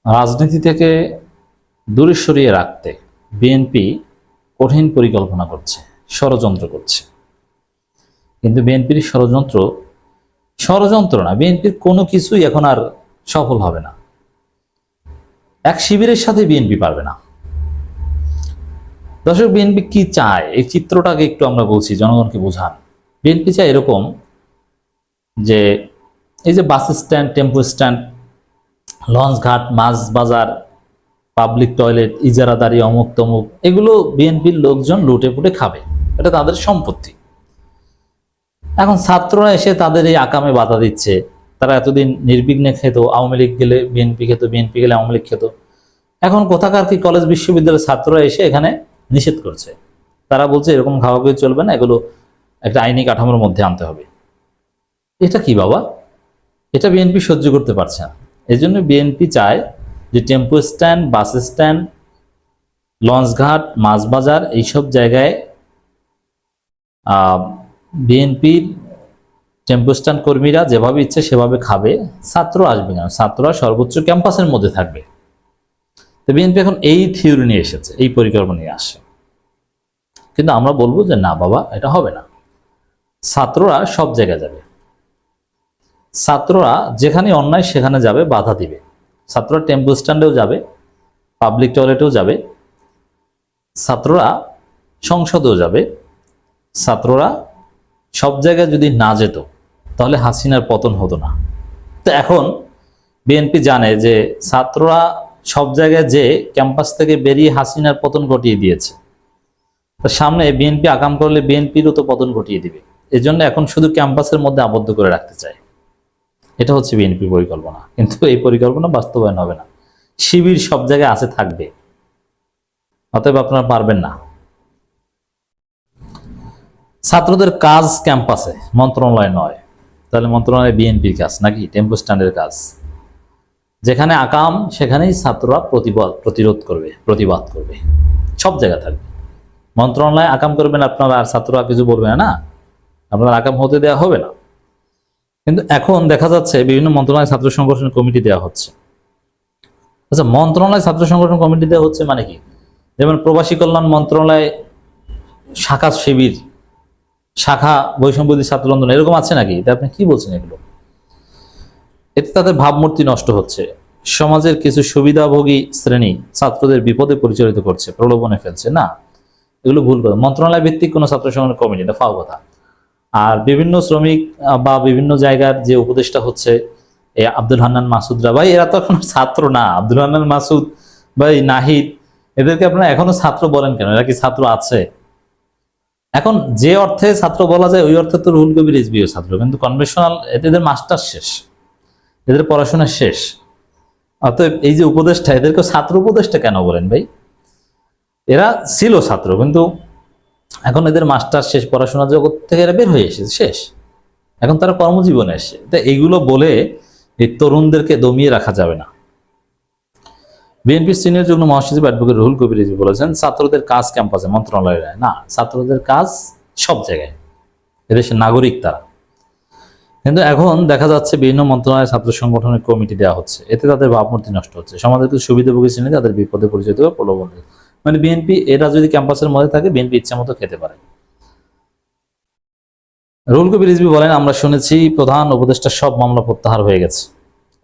রাজনীতি থেকে দূরে সরিয়ে রাখতে বিএনপি কঠিন পরিকল্পনা করছে, ষড়যন্ত্র করছে। কিন্তু বিএনপির ষড়যন্ত্র না, বিএনপির কোনো কিছুই এখন আর সফল হবে না। এক শিবিরের সাথে বিএনপি পারবে না। দর্শক, বিএনপি কি চায় এই চিত্রটাকে একটু আমরা বলছি, জনগণকে বোঝান। বিএনপি চায় এরকম যে এই যে bus stand, tempo stand, launch ঘাট, মাছ বাজার, পাবলিক টয়লেট, ইজারাদারি, অমুক তমুক, এগুলো বিএনপির লোকজন লুটে পুটে খাবে, এটা তাদের সম্পত্তি। এখন ছাত্ররা এসে তাদের এই আকামে বাধা দিচ্ছে। তারা এতদিন নির্বিঘ্নে খেত, আওয়ামী লীগ গেলে বিএনপি খেত, বিএনপি গেলে আওয়ামী লীগ খেত। এখন কোথাকার কি কলেজ বিশ্ববিদ্যালয়ের ছাত্ররা এসে এখানে নিষেধ করছে। তারা বলছে এরকম খাওয়া খাওয়ি চলবে না, এগুলো একটা আইনি কাঠামোর মধ্যে আনতে হবে। এটা কি বাবা? এটা বিএনপি সহ্য করতে পারছে না। এই জন্য বিএনপি চায় যে টেম্পো স্ট্যান্ড, বাস স্ট্যান্ড, লঞ্চঘাট, মাছ বাজার, এইসব জায়গায় বিএনপির টেম্পো স্ট্যান্ড কর্মীরা যেভাবে ইচ্ছে সেভাবে খাবে, ছাত্র আসবে না, ছাত্ররা সর্বোচ্চ ক্যাম্পাসের মধ্যে থাকবে। তো বিএনপি এখন এই থিওরি নিয়ে এসেছে, এই পরিকল্পনা নিয়ে আসছে। কিন্তু আমরা বলবো যে না বাবা, এটা হবে না। ছাত্ররা সব জায়গায় যাবে, ছাত্ররা যেখানে অন্যায় সেখানে যাবে, বাধা দিবে। ছাত্ররা টেম্পো স্ট্যান্ডেও যাবে, পাবলিক টয়লেটেও যাবে, ছাত্ররা সংসদেও যাবে। ছাত্ররা সব জায়গায় যদি না যেত তাহলে হাসিনার পতন হতো না। তো এখন বিএনপি জানে যে ছাত্ররা সব জায়গায় যে ক্যাম্পাস থেকে বেরিয়ে হাসিনার পতন ঘটিয়ে দিয়েছে, তো সামনে বিএনপি আকাম করলে বিএনপিরও তো পতন ঘটিয়ে দিবে। এজন্য এখন শুধু ক্যাম্পাসের মধ্যে আবদ্ধ করে রাখতে চায়। এটা হচ্ছে বিএনপির পরিকল্পনা। কিন্তু এই পরিকল্পনা বাস্তবায়ন হবে না। শিবির সব জায়গায় আছে, থাকবে। অতএব আপনারা পারবেন না। ছাত্রদের কাজ ক্যাম্পাসে, মন্ত্রণালয় নয়। তাহলে মন্ত্রণালয় বিএনপির কাজ নাকি টেম্পো স্ট্যান্ডের কাজ? যেখানে আকাম সেখানেই ছাত্ররা প্রতিরোধ করবে, প্রতিবাদ করবে, সব জায়গা থাকবে। মন্ত্রণালয় আকাম করবেন আপনারা, আর ছাত্ররা কিছু বলবে না, আপনার আকাম হতে দেওয়া হবে না। কিন্তু এখন দেখা যাচ্ছে বিভিন্ন মন্ত্রণালয় ছাত্র সংগঠন কমিটি দেওয়া হচ্ছে। আচ্ছা, মন্ত্রণালয় ছাত্র সংগঠন কমিটি দেওয়া হচ্ছে মানে কি? যেমন প্রবাসী কল্যাণ মন্ত্রণালয় শাখা শিবির, শাখা বৈষম্যবিরোধী ছাত্র আন্দোলন, এরকম আছে নাকি? এটা আপনি কি বলছেন এগুলো? এতে তাদের ভাবমূর্তি নষ্ট হচ্ছে। সমাজের কিছু সুবিধাভোগী শ্রেণী ছাত্রদের বিপদে পরিচালিত করছে, প্রলোভনে ফেলছে। না, এগুলো ভুল কথা। মন্ত্রণালয় ভিত্তিক কোনো ছাত্র সংগঠন কমিটি, এটা ফাও কথা। আর বিভিন্ন শ্রমিক বা বিভিন্ন জায়গার যে উপদেষ্টা হচ্ছে, এই আব্দুল হান্নান মাসুদরা, ভাই এরা তো এখন ছাত্র না। আব্দুল হান্নান মাসুদ, ভাই নাহিদ, এদেরকে আপনারা এখনো ছাত্র বলেন কেন? এরা কি ছাত্র আছে? এখন যে অর্থে ছাত্র বলা যায় ওই অর্থে তো রুহুল কবির রিজভীও ছাত্র, কিন্তু কনভেনশনাল এদের মাস্টার শেষ, এদের পড়াশোনা শেষ। অতএব এই যে উপদেষ্টা, এদেরকে ছাত্র উপদেষ্টা কেন বলেন ভাই? এরা ছিল ছাত্র, কিন্তু এখন এদের মাস্টার শেষ, পড়াশোনা জগৎ থেকে এরা বের হয়ে এসেছে, শেষ। এখন তারা কর্মজীবনে এসে। তো এইগুলো বলে এই তরুণদেরকে দমিয়ে রাখা যাবে না। বিএনপির সিনিয়র যুগ্ম মহাসচিব অ্যাডভোকেট রুহুল কবির রিজভী বলেছেন, ছাত্রদের কাজ ক্যাম্পাসে, মন্ত্রণালয়ে না, ছাত্রদের কাজ সব জায়গায়। এদেশের নাগরিক তারা। কিন্তু এখন দেখা যাচ্ছে বিভিন্ন মন্ত্রণালয় ছাত্র সংগঠনের কমিটি দেওয়া হচ্ছে। এতে তাদের ভাবমূর্তি নষ্ট হচ্ছে। সমাজের কিছু সুবিধাভোগী শ্রেণী তাদের বিপদে পরিচিত হবে, প্রলোভন। মানে বিএনপি, এরা যদি ক্যাম্পাসের মধ্যে থাকে, বিএনপি ইচ্ছা মতো খেতে পারে। রুহুল কবির রিজভী বলেন, আমরা শুনেছি প্রধান উপদেষ্টার সব মামলা প্রত্যাহার হয়ে গেছে।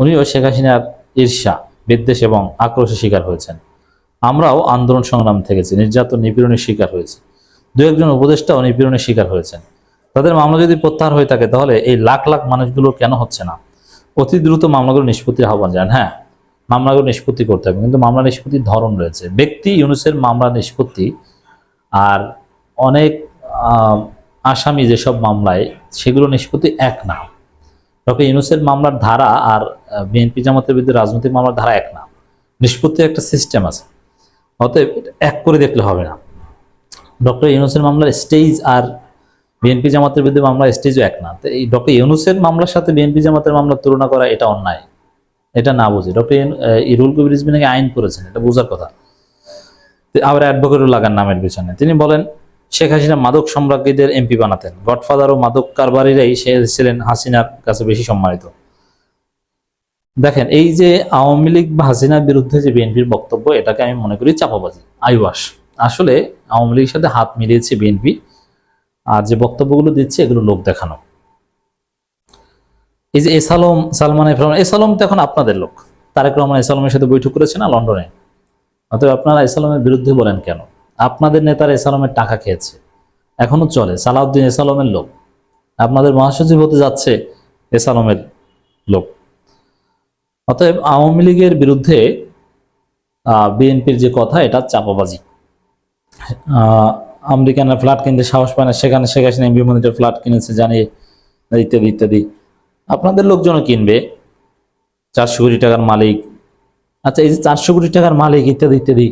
উনিও শেখ হাসিনার ঈর্ষা, বিদ্বেষ এবং আক্রোশের শিকার হয়েছেন। আমরাও আন্দোলন সংগ্রাম থেকেছি, নির্যাতন, নিপীড়নের শিকার হয়েছি। দু একজন উপদেষ্টাও নিপীড়নের শিকার হয়েছেন। তাদের মামলা যদি প্রত্যাহার হয়ে থাকে তাহলে এই লাখ লাখ মানুষগুলো কেন হচ্ছে না? অতি দ্রুত মামলাগুলো নিষ্পত্তির আহ্বান জানান। হ্যাঁ, মামলাগুলো নিষ্পত্তি করতে হবে, কিন্তু মামলা নিষ্পত্তির ধরন রয়েছে। ব্যক্তি ইউনূসের মামলা নিষ্পত্তি আর অনেক আসামি যেসব মামলায়, সেগুলো নিষ্পত্তি এক না। ডক্টর ইউনূসের মামলার ধারা আর বিএনপি জামাতের বিরুদ্ধে রাজনৈতিক মামলার ধারা এক না। নিষ্পত্তির একটা সিস্টেম আছে। অতএব এক করে দেখলে হবে না। ডক্টর ইউনূসের মামলার স্টেজ আর বিএনপি জামাতের বিরুদ্ধে মামলার স্টেজও এক না। তো এই ডক্টর ইউনূসের মামলার সাথে বিএনপি জামাতের মামলার তুলনা করা, এটা অন্যায়। এটা না বুঝে ডক্টর রুহুল কবির রিজভী নাকি আইন করেছেন, এটা বোঝার কথা। আবার অ্যাডভোকেটও লাগান নামের পিছনে। তিনি বলেন, শেখ হাসিনা মাদক সম্রাজ্ঞীদের এমপি বানাতেন। গডফাদার ও মাদক কারবারিরাই সে ছিলেন হাসিনার কাছে বেশি সম্মানিত। দেখেন, এই যে আওয়ামী লীগ বা হাসিনার বিরুদ্ধে যে বিএনপির বক্তব্য, এটাকে আমি মনে করি চাপাবাজি, আইওয়াস। আসলে আওয়ামী লীগের সাথে হাত মিলিয়েছে বিএনপি, আর যে বক্তব্যগুলো দিচ্ছে এগুলো লোক দেখানো। এই যে এসালম, সালমান এফ রহমান, এসালম তো এখন আপনাদের লোক। তারেক রহমান এসালমের সাথে বৈঠক করেছে না লন্ডনে? অতএব আপনারা এসালমের বিরুদ্ধে বলেন কেন? আপনাদের নেতারা এসালমের টাকা খেয়েছে, এখনো চলে। সালাউদ্দিন এসালমের লোক, আপনাদের মহাসচিব হতে যাচ্ছে এসালমের লোক। অতএব আওয়ামী লীগের বিরুদ্ধে বিএনপির যে কথা, এটা চাপাবাজি। আমেরিকানরা ফ্ল্যাট কিনতে সাহস পায় না, সেখানে শেখ হাসিনা বিমানের ফ্ল্যাট কিনেছে জানিয়ে, ইত্যাদি ইত্যাদি। আপনাদের লোকজনও কিনবে, 400 কোটি টাকার মালিক। আচ্ছা, এই যে 400 কোটি টাকার মালিক ইত্যাদি ইত্যাদি,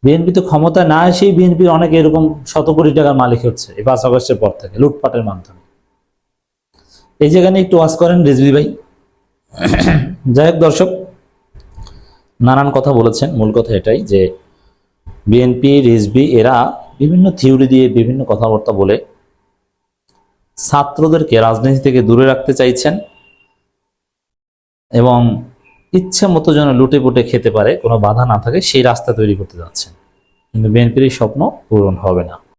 বিএনপি তো ক্ষমতায় না এসেই বিএনপির অনেক এরকম 100 কোটি টাকার মালিক হচ্ছে এই 5 আগস্টের পর থেকে, লুটপাটের মাধ্যমে। এই জায়গা নিয়ে একটু ওয়াজ করেন রিজভী ভাই। যাই হোক দর্শক, নানান কথা বলেছেন, মূল কথা এটাই যে বিএনপি, রিজভী এরা বিভিন্ন থিওরি দিয়ে, বিভিন্ন কথাবার্তা বলে ছাত্রদেরকে রাজনীতি থেকে দূরে রাখতে চাইছেন এবং ইচ্ছা মতো যেন লুটে পুটে খেতে পারে, কোনো বাধা না থাকে, সেই রাস্তা তৈরি করতে যাচ্ছেন। কিন্তু বিএনপির এই স্বপ্ন পূরণ হবে না।